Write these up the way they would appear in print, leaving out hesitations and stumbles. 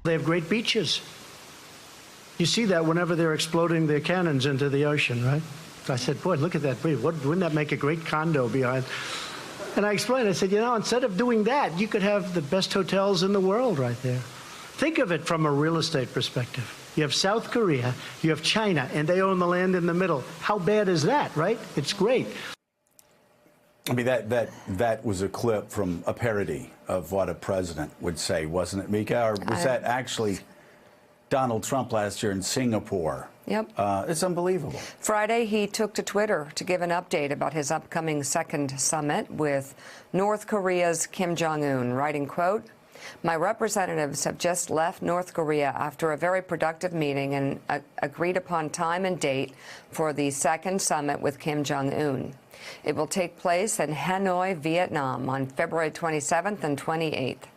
They have great beaches. You see that whenever they're exploding their cannons into the ocean, right? I said, boy, look at that. Wouldn't that make a great condo behind? And I explained, I said, you know, instead of doing that, you could have the best hotels in the world right there. Think of it from a real estate perspective. You have South Korea, you have China, and they own the land in the middle. How bad is that, right? It's great. I mean, that was a clip from a parody of what a president would say, wasn't it, Mika? Or was that actually Donald Trump last year in Singapore? Yep. It's unbelievable. Friday, he took to Twitter to give an update about his upcoming second summit with North Korea's Kim Jong Un, writing, quote, "My representatives have just left North Korea after a very productive meeting and agreed upon time and date for the second summit with Kim Jong Un. It will take place in Hanoi, Vietnam on February 27th and 28th.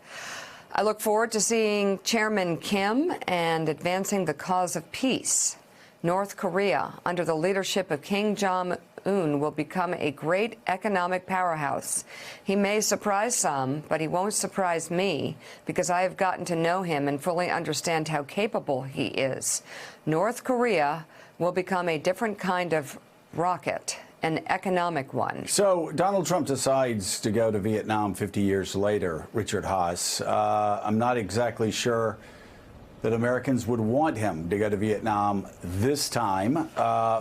I look forward to seeing Chairman Kim and advancing the cause of peace. North Korea, under the leadership of Kim Jong Un, will become a great economic powerhouse. He may surprise some, but he won't surprise me because I have gotten to know him and fully understand how capable he is. North Korea will become a different kind of rocket, an economic one." So Donald Trump decides to go to Vietnam 50 years later, Richard Haas. I'm not exactly sure that Americans would want him to go to Vietnam this time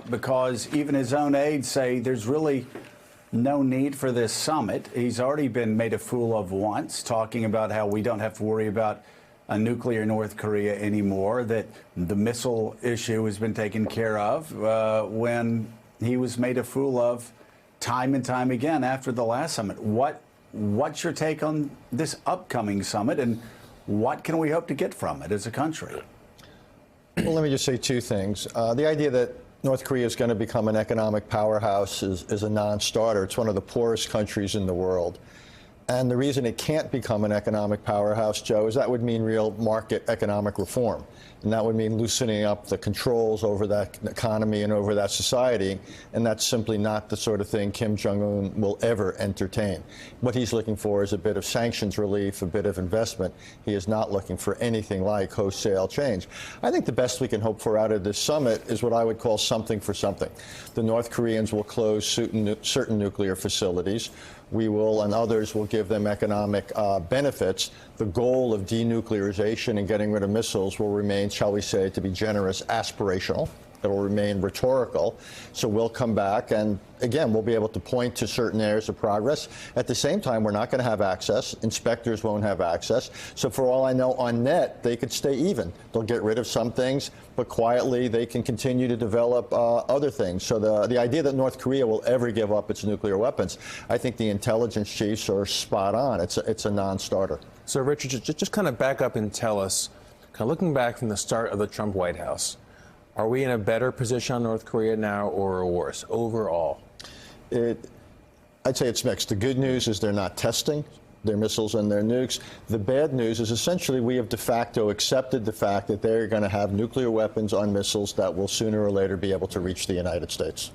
because even his own aides say there's really no need for this summit. He's already been made a fool of once, talking about how we don't have to worry about a nuclear North Korea anymore, that the missile issue has been taken care of when he was made a fool of time and time again after the last summit. What's your take on this upcoming summit, and what can we hope to get from it as a country? Well, let me just say two things. The idea that North Korea is going to become an economic powerhouse is a non-starter. It's one of the poorest countries in the world. And the reason it can't become an economic powerhouse, Joe, is that would mean real market economic reform. And that would mean loosening up the controls over that economy and over that society. And that's simply not the sort of thing Kim Jong Un will ever entertain. What he's looking for is a bit of sanctions relief, a bit of investment. He is not looking for anything like wholesale change. I think the best we can hope for out of this summit is what I would call something for something. The North Koreans will close certain nuclear facilities. We will, and others will give them economic benefits. The goal of denuclearization and getting rid of missiles will remain, shall we say, to be generous, aspirational. It will remain rhetorical. So we'll come back, and again, we'll be able to point to certain areas of progress. At the same time, we're not going to have access. Inspectors won't have access. So for all I know, on net, they could stay even. They'll get rid of some things, but quietly they can continue to develop other things. So the idea that North Korea will ever give up its nuclear weapons, I think the intelligence chiefs are spot on. It's a non-starter. So, Richard, just kind of back up and tell us, kind of looking back from the start of the Trump White House, are we in a better position on North Korea now or worse overall? I'd say it's mixed. The good news is they're not testing their missiles and their nukes. The bad news is essentially we have de facto accepted the fact that they're going to have nuclear weapons on missiles that will sooner or later be able to reach the United States.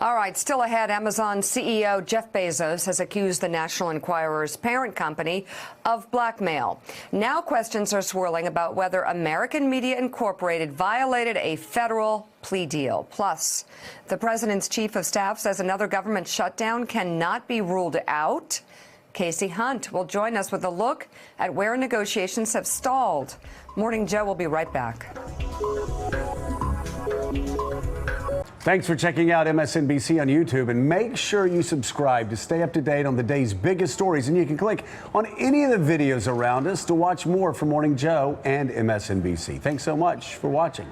All right, still ahead, Amazon CEO Jeff Bezos has accused the National Enquirer's parent company of blackmail. Now questions are swirling about whether American Media Incorporated violated a federal plea deal. Plus, the president's chief of staff says another government shutdown cannot be ruled out. Casey Hunt will join us with a look at where negotiations have stalled. Morning Joe will be right back. Thanks for checking out MSNBC on YouTube, and make sure you subscribe to stay up to date on the day's biggest stories. And you can click on any of the videos around us to watch more from Morning Joe and MSNBC. Thanks so much for watching.